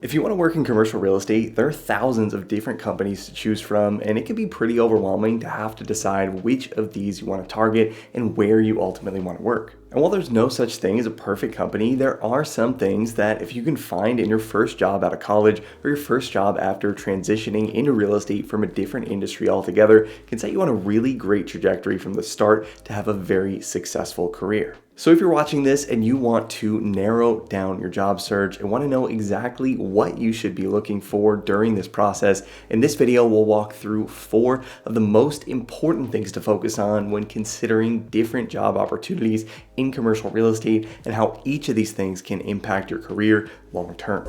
If you want to work in commercial real estate, there are thousands of different companies to choose from, and it can be pretty overwhelming to have to decide which of these you want to target and where you ultimately want to work. And while there's no such thing as a perfect company, there are some things that if you can find in your first job out of college or your first job after transitioning into real estate from a different industry altogether, can set you on a really great trajectory from the start to have a very successful career. So if you're watching this and you want to narrow down your job search and want to know exactly what you should be looking for during this process, in this video we'll walk through 4 of the most important things to focus on when considering different job opportunities in commercial real estate and how each of these things can impact your career long term.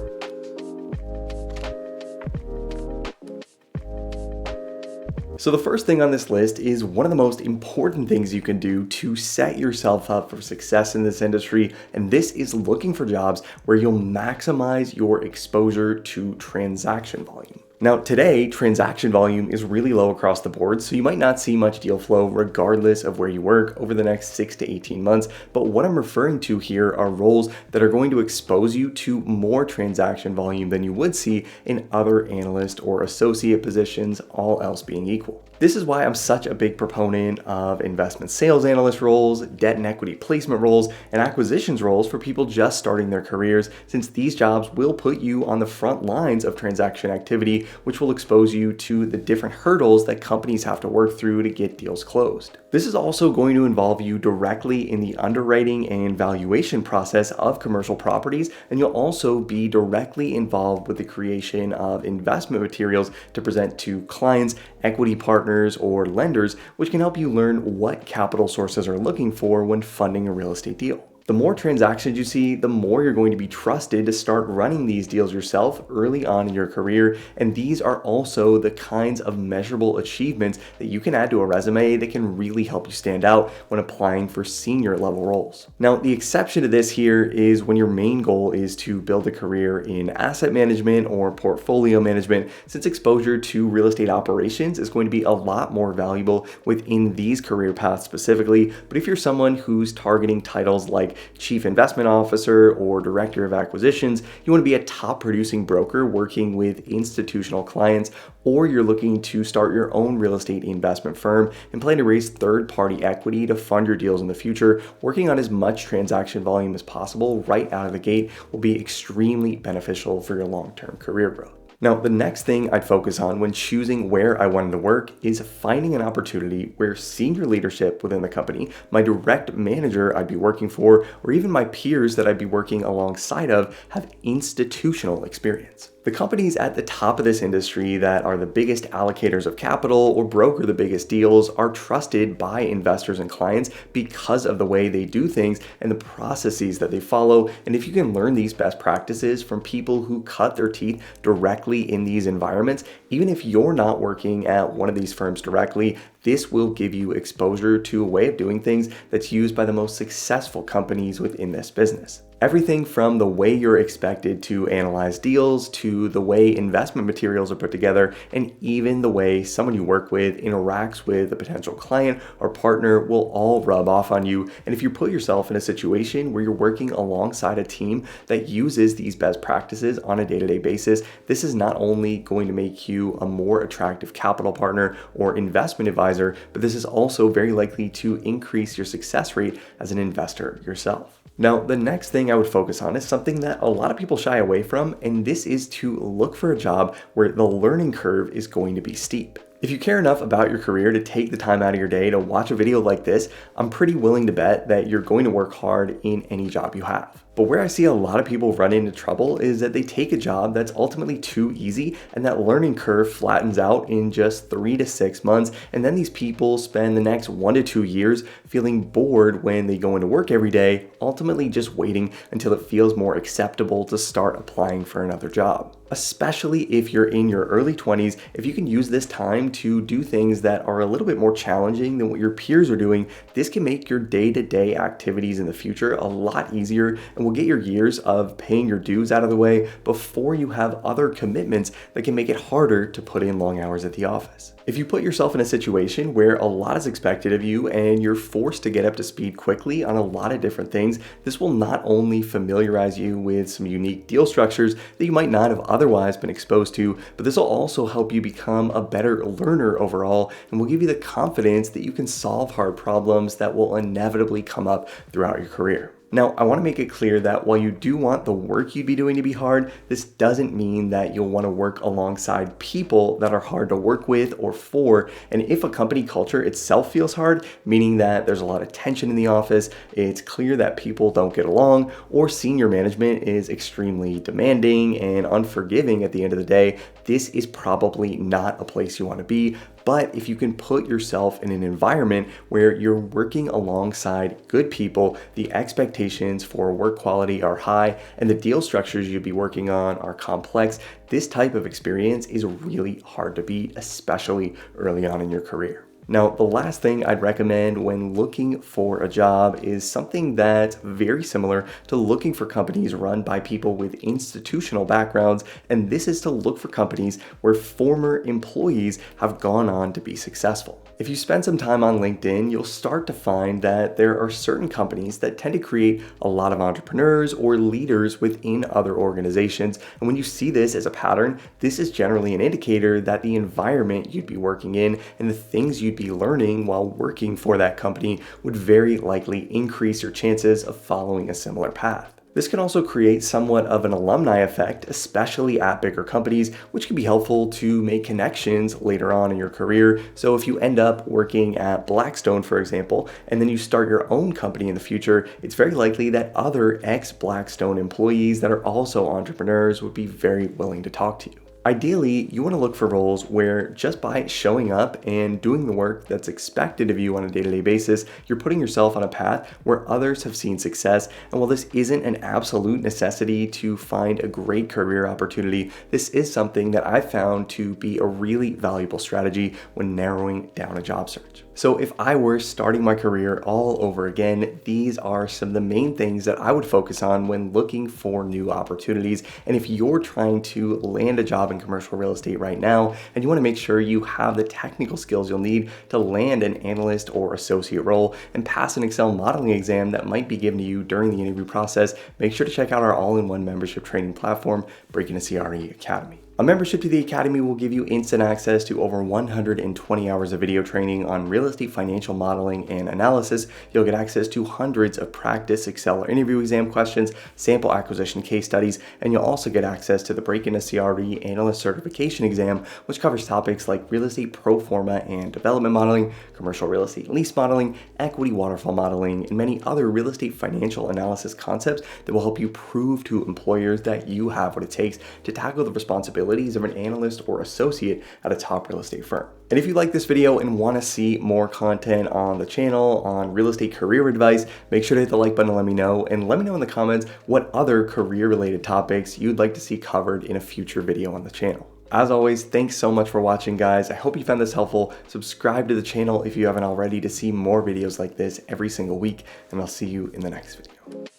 So the first thing on this list is one of the most important things you can do to set yourself up for success in this industry, and this is looking for jobs where you'll maximize your exposure to transaction volume. Now today, transaction volume is really low across the board, so you might not see much deal flow regardless of where you work over the next 6 to 18 months, but what I'm referring to here are roles that are going to expose you to more transaction volume than you would see in other analyst or associate positions, all else being equal. This is why I'm such a big proponent of investment sales analyst roles, debt and equity placement roles, and acquisitions roles for people just starting their careers, since these jobs will put you on the front lines of transaction activity, which will expose you to the different hurdles that companies have to work through to get deals closed. This is also going to involve you directly in the underwriting and valuation process of commercial properties, and you'll also be directly involved with the creation of investment materials to present to clients, equity partners, or lenders, which can help you learn what capital sources are looking for when funding a real estate deal. The more transactions you see, the more you're going to be trusted to start running these deals yourself early on in your career, and these are also the kinds of measurable achievements that you can add to a resume that can really help you stand out when applying for senior level roles. Now, the exception to this here is when your main goal is to build a career in asset management or portfolio management, since exposure to real estate operations is going to be a lot more valuable within these career paths specifically. But if you're someone who's targeting titles like Chief Investment Officer or Director of Acquisitions, you want to be a top producing broker working with institutional clients, or you're looking to start your own real estate investment firm and plan to raise third-party equity to fund your deals in the future, working on as much transaction volume as possible right out of the gate will be extremely beneficial for your long-term career growth. Now, the next thing I'd focus on when choosing where I wanted to work is finding an opportunity where senior leadership within the company, my direct manager I'd be working for, or even my peers that I'd be working alongside of have institutional experience. The companies at the top of this industry that are the biggest allocators of capital or broker the biggest deals are trusted by investors and clients because of the way they do things and the processes that they follow. And if you can learn these best practices from people who cut their teeth directly in these environments, even if you're not working at one of these firms directly, this will give you exposure to a way of doing things that's used by the most successful companies within this business. Everything from the way you're expected to analyze deals to the way investment materials are put together, and even the way someone you work with interacts with a potential client or partner will all rub off on you. And if you put yourself in a situation where you're working alongside a team that uses these best practices on a day-to-day basis, this is not only going to make you a more attractive capital partner or investment advisor, but this is also very likely to increase your success rate as an investor yourself. Now, the next thing I would focus on is something that a lot of people shy away from, and this is to look for a job where the learning curve is going to be steep. If you care enough about your career to take the time out of your day to watch a video like this, I'm pretty willing to bet that you're going to work hard in any job you have. But where I see a lot of people run into trouble is that they take a job that's ultimately too easy, and that learning curve flattens out in just 3 to 6 months, and then these people spend the next 1 to 2 years feeling bored when they go into work every day, ultimately just waiting until it feels more acceptable to start applying for another job. Especially if you're in your early 20s, if you can use this time to do things that are a little bit more challenging than what your peers are doing, this can make your day-to-day activities in the future a lot easier and will will get your years of paying your dues out of the way before you have other commitments that can make it harder to put in long hours at the office. If you put yourself in a situation where a lot is expected of you and you're forced to get up to speed quickly on a lot of different things, this will not only familiarize you with some unique deal structures that you might not have otherwise been exposed to, but this will also help you become a better learner overall and will give you the confidence that you can solve hard problems that will inevitably come up throughout your career. Now, I want to make it clear that while you do want the work you'd be doing to be hard, this doesn't mean that you'll want to work alongside people that are hard to work with or for. And if a company culture itself feels hard, meaning that there's a lot of tension in the office, it's clear that people don't get along, or senior management is extremely demanding and unforgiving at the end of the day, this is probably not a place you want to be. But if you can put yourself in an environment where you're working alongside good people, the expectations for work quality are high, and the deal structures you'd be working on are complex, this type of experience is really hard to beat, especially early on in your career. Now, the last thing I'd recommend when looking for a job is something that's very similar to looking for companies run by people with institutional backgrounds, and this is to look for companies where former employees have gone on to be successful. If you spend some time on LinkedIn, you'll start to find that there are certain companies that tend to create a lot of entrepreneurs or leaders within other organizations. And when you see this as a pattern, this is generally an indicator that the environment you'd be working in and the things you'd be learning while working for that company would very likely increase your chances of following a similar path. This can also create somewhat of an alumni effect, especially at bigger companies, which can be helpful to make connections later on in your career. So if you end up working at Blackstone, for example, and then you start your own company in the future, it's very likely that other ex-Blackstone employees that are also entrepreneurs would be very willing to talk to you. Ideally, you want to look for roles where just by showing up and doing the work that's expected of you on a day-to-day basis, you're putting yourself on a path where others have seen success. And while this isn't an absolute necessity to find a great career opportunity, this is something that I've found to be a really valuable strategy when narrowing down a job search. So if I were starting my career all over again, these are some of the main things that I would focus on when looking for new opportunities. And if you're trying to land a job in commercial real estate right now, and you want to make sure you have the technical skills you'll need to land an analyst or associate role and pass an Excel modeling exam that might be given to you during the interview process, make sure to check out our all-in-one membership training platform, Breaking the CRE Academy. A membership to the Academy will give you instant access to over 120 hours of video training on real estate financial modeling and analysis. You'll get access to hundreds of practice Excel or interview exam questions, sample acquisition case studies, and you'll also get access to the Break-In to CRE Analyst Certification exam, which covers topics like real estate pro forma and development modeling, commercial real estate lease modeling, equity waterfall modeling, and many other real estate financial analysis concepts that will help you prove to employers that you have what it takes to tackle the responsibilities of an analyst or associate at a top real estate firm. And if you like this video and want to see more content on the channel on real estate career advice, make sure to hit the like button and let me know. And let me know in the comments what other career related topics you'd like to see covered in a future video on the channel. As always, thanks so much for watching, guys. I hope you found this helpful. Subscribe to the channel if you haven't already to see more videos like this every single week, and I'll see you in the next video.